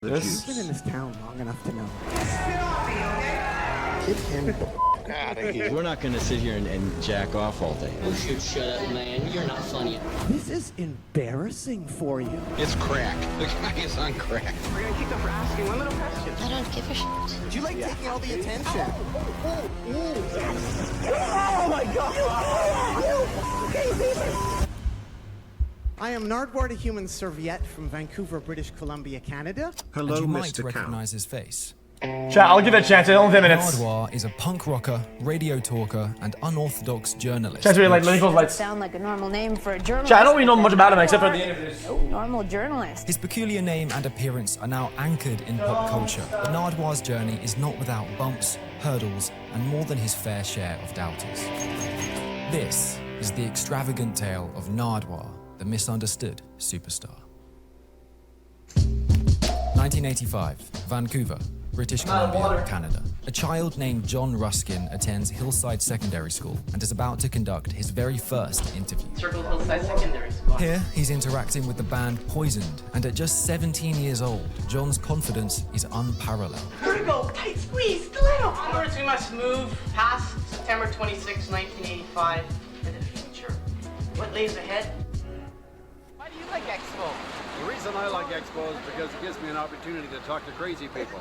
You've been in this town long enough to know. Get him out of here. We're not going to sit here and jack off all day. Oh, shoot, shut up, man. You're not funny. This is embarrassing for you. It's crack. The guy is on crack. We're gonna keep them for asking one little question. I don't give a shit. Would you like taking all the attention? Oh my God! I am Nardwuar, the human serviette from Vancouver, British Columbia, Canada. Hello, and you might Mr. recognize his face. Chat, I'll give it a chance. It's only 10 minutes. Nardwuar is a punk rocker, radio talker, and unorthodox journalist. Chat's really like Lincoln's lights. Sound like a normal name for a journalist. Chat, I don't really know much about him except for the interviews. Normal journalist. His peculiar name and appearance are now anchored in pop culture, but Nardwuar's journey is not without bumps, hurdles, and more than his fair share of doubters. This is the extravagant tale of Nardwuar, the misunderstood superstar. 1985, Vancouver, British Columbia, Canada. A child named John Ruskin attends Hillside Secondary School and is about to conduct his very first interview. Circle Hillside Secondary School. Here, he's interacting with the band Poisoned, and at just 17 years old, John's confidence is unparalleled. Vertigo, tight squeeze, stiletto. Onwards, we must move past September 26, 1985, into the future. What lays ahead? Why do you like Expo? The reason I like Expo is because it gives me an opportunity to talk to crazy people.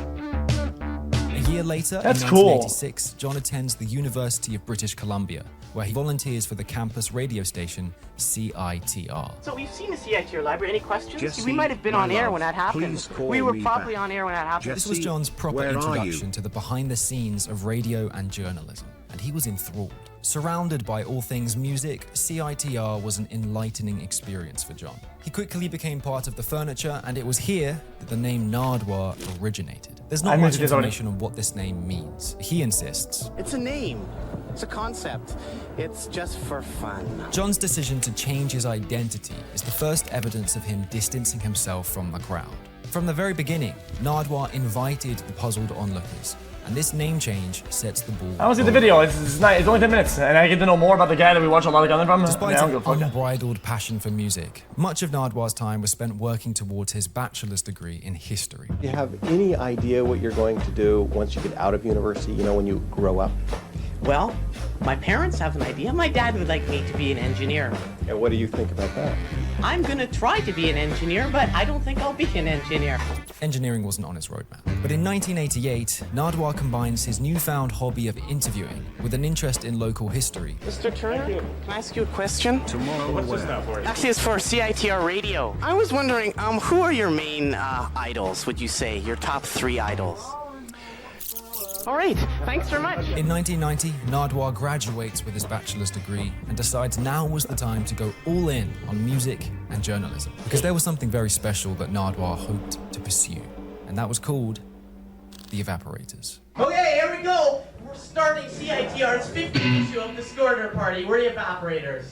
A year later, That's in cool. 1986, John attends the University of British Columbia, where he volunteers for the campus radio station CITR. So we've seen the CITR library. Any questions? Jesse, we might have been my on air love, when that happened. please call We were me probably back. on air when that happened. This was John's proper where are introduction you? to the behind the scenes of radio and journalism, and he was enthralled. Surrounded by all things music, CITR was an enlightening experience for John. He quickly became part of the furniture, and it was here that the name Nardwuar originated. There's not much information on what this name means. He insists. It's a name. It's a concept. It's just for fun. John's decision to change his identity is the first evidence of him distancing himself from the crowd. From the very beginning, Nardwuar invited the puzzled onlookers, and this name change sets the ball. I don't see the video. It's only 10 minutes, and I get to know more about the guy that we watch a lot of content from. Despite Yeah, I don't an give a fuck. unbridled passion for music, much of Nardwuar's time was spent working towards his bachelor's degree in history. Do you have any idea what you're going to do once you get out of university, you know, when you grow up? Well, my parents have an idea. My dad would like me to be an engineer. And what do you think about that? I'm gonna try to be an engineer, but I don't think I'll be an engineer. Engineering wasn't on his roadmap. But in 1988, Nardwuar combines his newfound hobby of interviewing with an interest in local history. Mr. Turner, can I ask you a question? Tomorrow away. Actually, it's for CITR Radio. I was wondering, who are your main idols, would you say? Your top 3 idols? All right, thanks very much. In 1990, Nardwuar graduates with his bachelor's degree and decides now was the time to go all in on music and journalism. Because there was something very special that Nardwuar hoped to pursue, and that was called the Evaporators. Okay, here we go. We're starting CITR's 50th issue of the Scorner Party. We're the Evaporators.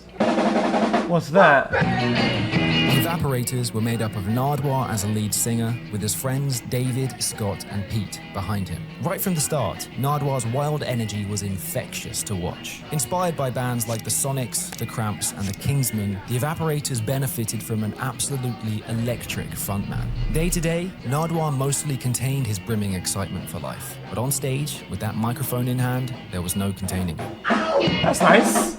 What's that? The Evaporators were made up of Nardwuar as a lead singer, with his friends David, Scott, and Pete behind him. Right from the start, Nardwuar's wild energy was infectious to watch. Inspired by bands like the Sonics, the Cramps, and the Kingsmen, the Evaporators benefited from an absolutely electric frontman. Day to day, Nardwuar mostly contained his brimming excitement for life. But on stage, with that microphone in hand, there was no containing him. That's nice.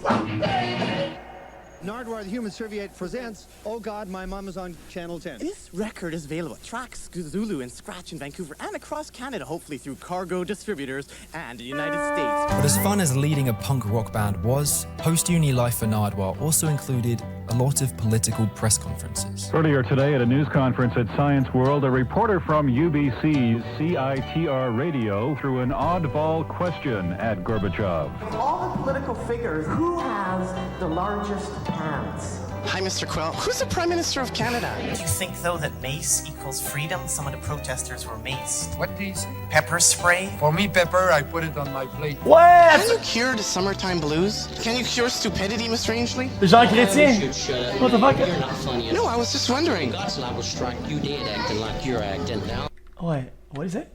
Nardwuar, the Human Serviette, presents Oh God, My Mom is on Channel 10. This record is available at Tracks, Zulu, and Scratch in Vancouver and across Canada, hopefully through Cargo distributors and the United States. But as fun as leading a punk rock band was, post-uni life for Nardwuar also included a lot of political press conferences. Earlier today at a news conference at Science World, a reporter from UBC's CITR radio threw an oddball question at Gorbachev. Of all the political figures, who has the largest pants? Hi, Mr. Quill. Who's the Prime Minister of Canada? Do you think, though, that mace equals freedom? Some of the protesters were maced. What do you say? Pepper spray? For me, pepper, I put it on my plate. Can What? you cure the summertime blues? Can you cure stupidity, Mr. Ainsley? Jean Oh, Chrétien? shoot, shut up, What the man. fuck? You're not funny. No, I was just wondering. God's liable to strike you dead acting like you're acting now. Wait, what is it?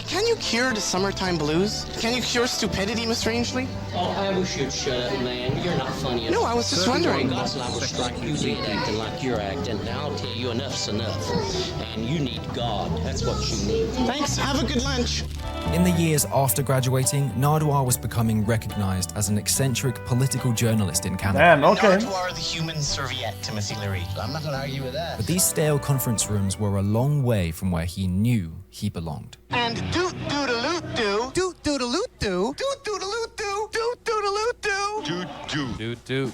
Can you cure the summertime blues? Can you cure stupidity, Mr. Ainsley? Oh, I wish you'd shut up, man. You're not funny enough. No, I was just wondering. God's liable to strike you dead acting like you're acting. Now I'll tell you enough's enough. And you need God. That's what you need. Thanks. Have a good lunch. In the years after graduating, Nardwuar was becoming recognized as an eccentric political journalist in Canada. Damn, okay. Nardwuar, the human serviette, Timothy Leary. I'm not gonna argue with that. But these stale conference rooms were a long way from where he knew he belonged. And doot-doodaloot-doo. Doot-doodaloot-doo. Doot-doodaloot-doo. Doot-doodaloot-doo.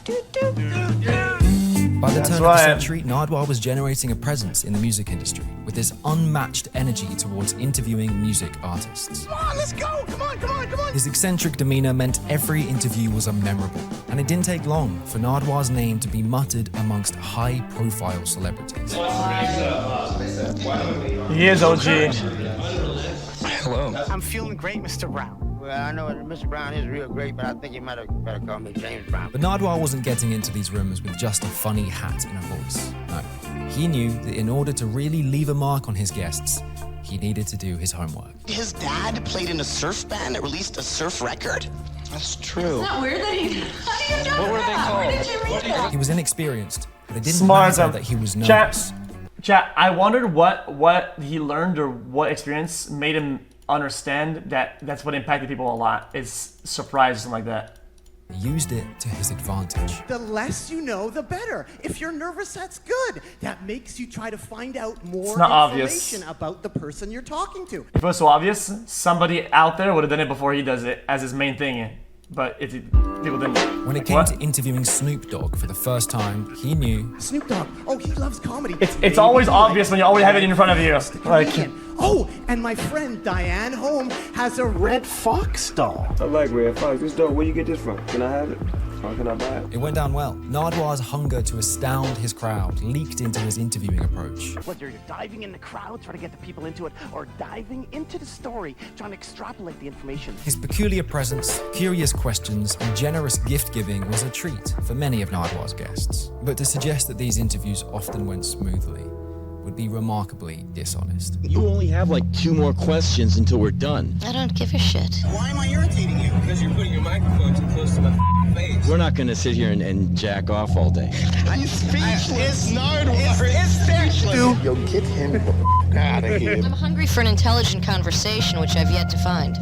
By the That's turn of the right. century, Nardwuar was generating a presence in the music industry with his unmatched energy towards interviewing music artists. Come on, let's go. Come on, come on, come on. His eccentric demeanor meant every interview was memorable, and it didn't take long for Nardwuar's name to be muttered amongst high-profile celebrities. He is OG. Hello. I'm feeling great, Mr. Brown. Well, I know that Mr. Brown is real great, but I think you might have better call me James Brown. But Nardwuar wasn't getting into these rooms with just a funny hat and a voice. No, he knew that in order to really leave a mark on his guests, he needed to do his homework. His dad played in a surf band that released a surf record? That's true. Isn't that weird that he... How do you know What were they that? called? Where did you read that? He was inexperienced, but it didn't Smart. matter that he was nervous. Chat, I wondered what he learned or what experience made him understand that that's what impacted people a lot. Is surprise or something like that. He used it to his advantage. The less you know, the better. If you're nervous, that's good. That makes you try to find out more not obvious. information about the person you're talking to. If it was so obvious, somebody out there would have done it before he does it as his main thing. But people didn't. When it came to interviewing Snoop Dogg for the first time, he knew Snoop Dogg, oh, he loves comedy. It's always obvious when you already have it in front of you. Like, oh, and my friend Diane Holm has a red fox doll. I like red fox. This dope. Where you get this from? Can I have it? Or can I buy it? it went down well. Nardwuar's hunger to astound his crowd leaked into his interviewing approach. Whether you're diving in the crowd, trying to get the people into it, or diving into the story, trying to extrapolate the information. His peculiar presence, curious questions, and generous gift-giving was a treat for many of Nardwuar's guests. But to suggest that these interviews often went smoothly would be remarkably dishonest. You only have like 2 more questions until we're done. I don't give a shit. Why am I irritating you? Because you're putting your microphone too close to my face. We're not gonna sit here and jack off all day. I'm speechless. It's Nardwuar. It's speechless. Yo, get him out of here. I'm hungry for an intelligent conversation, which I've yet to find.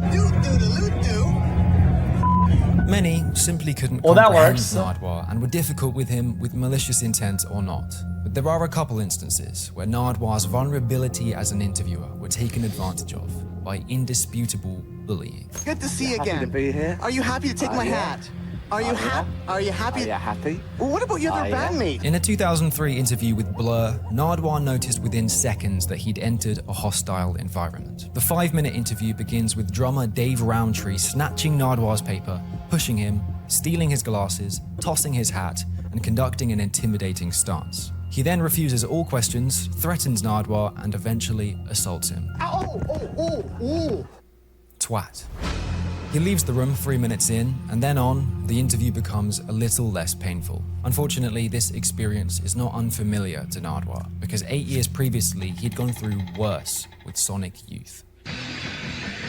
Many simply couldn't Well, that comprehend works. Nardwuar and were difficult with him with malicious intent or not. But there are a couple instances where Nardwuar's vulnerability as an interviewer were taken advantage of by indisputable bullying. Good to see you again. Happy to be here. Are you happy to take my hat? Are you happy? Are you happy? Are you happy? Well, what about your other bandmate? In a 2003 interview with Blur, Nardwuar noticed within seconds that he'd entered a hostile environment. The 5-minute interview begins with drummer Dave Roundtree snatching Nardwuar's paper, pushing him, stealing his glasses, tossing his hat, and conducting an intimidating stance. He then refuses all questions, threatens Nardwuar, and eventually assaults him. Twat. He leaves the room 3 minutes in, and then on, the interview becomes a little less painful. Unfortunately, this experience is not unfamiliar to Nardwuar, because 8 years previously, he'd gone through worse with Sonic Youth.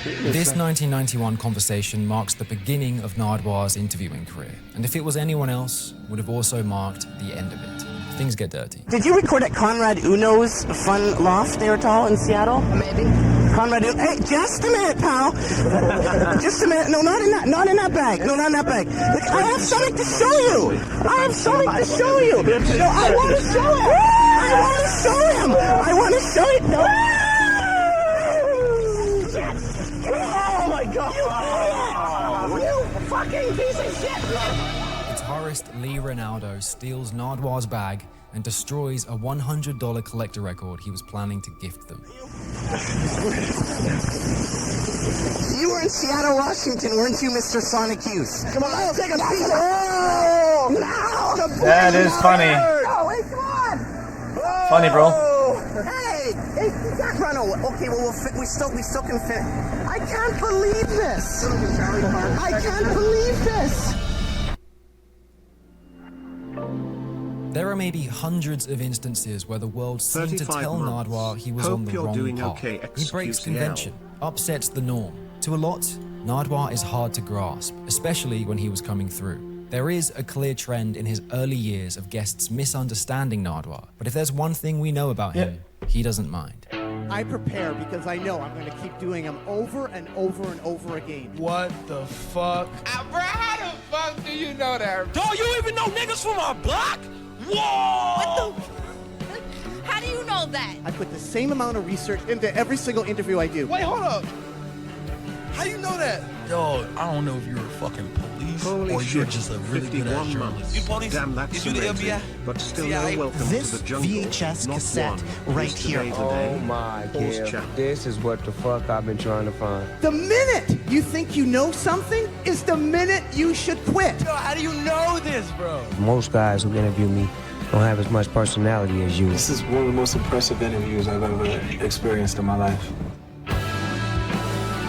This 1991 conversation marks the beginning of Nardwuar's interviewing career, and if it was anyone else, would have also marked the end of it. Things get dirty. Did you record at Conrad Uno's Fun Loft there at all in Seattle? Maybe. Conrad Uno. Hey, just a minute, pal. Just a minute. No, not in that bag. No, not in that bag. Look, I have something to show you. I have something to show you. No, I want to show him. I want to show him. I want to show you. No. Oh my God. You fucking piece of shit. Guitarist Lee Ronaldo steals Nardwuar's bag and destroys a $100 collector record he was planning to gift them. You were in Seattle, Washington, weren't you, Mr. Sonic Youth? Come on, I'll take a piece of it. Now, that is funny. Oh, wait, come on. Funny, bro. Hey, Zach Renault. Okay, well, we still can fit. I can't believe this. I can't believe this. There are maybe hundreds of instances where the world seemed to tell Nardwuar he was on the wrong path. He breaks convention, upsets the norm. To a lot, Nardwuar is hard to grasp, especially when he was coming through. There is a clear trend in his early years of guests misunderstanding Nardwuar, but if there's one thing we know about him, he doesn't mind. I prepare because I know I'm going to keep doing them over and over and over again. What the fuck? Bro, how the fuck do you know that? Don't you even know niggas from our block? Whoa! What the? How do you know that? I put the same amount of research into every single interview I do. Wait, hold up. How you know that? Yo, I don't know if you're a fucking police or you're just a really good ass journalist. You police? Damn, that's is you the FBI? But still CIA? no welcome This to the jungle. VHS Not cassette one. right here. Oh my god. This is what the fuck I've been trying to find. The minute you think you know something is the minute you should quit. Yo, how do you know this, bro? Most guys who interview me don't have as much personality as you. This is one of the most impressive interviews I've ever experienced in my life.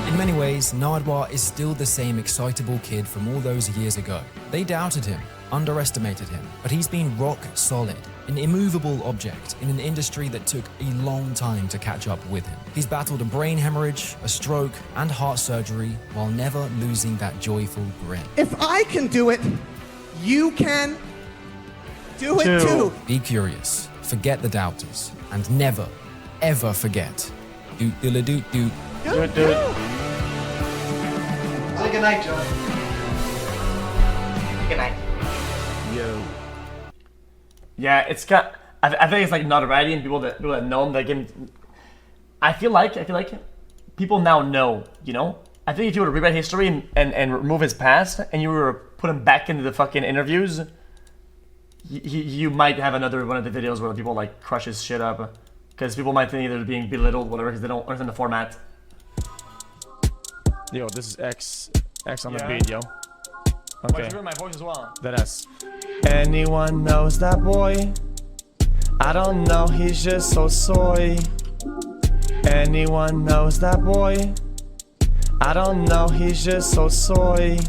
In many ways, Nardwuar is still the same excitable kid from all those years ago. They doubted him, underestimated him, but he's been rock solid, an immovable object in an industry that took a long time to catch up with him. He's battled a brain hemorrhage, a stroke, and heart surgery while never losing that joyful grin. If I can do it, you can do it too. Be curious, forget the doubters, and never, ever forget. Doot doot doot doot. Doot doot. Say goodnight, John. Good night. Yo. Yeah, it's got. I think it's like notoriety and people that know him. That give him, I feel like people now know. You know, I think if you were to rewrite history and remove his past and you were to put him back into the fucking interviews, you might have another one of the videos where people like crush his shit up because people might think either being belittled, whatever, because they don't understand the format. Yo, this is X on the beat, yo. Okay. Wait, you heard my voice as well. That S. Anyone knows that boy? I don't know, he's just so soy. Anyone knows that boy? I don't know, he's just so soy.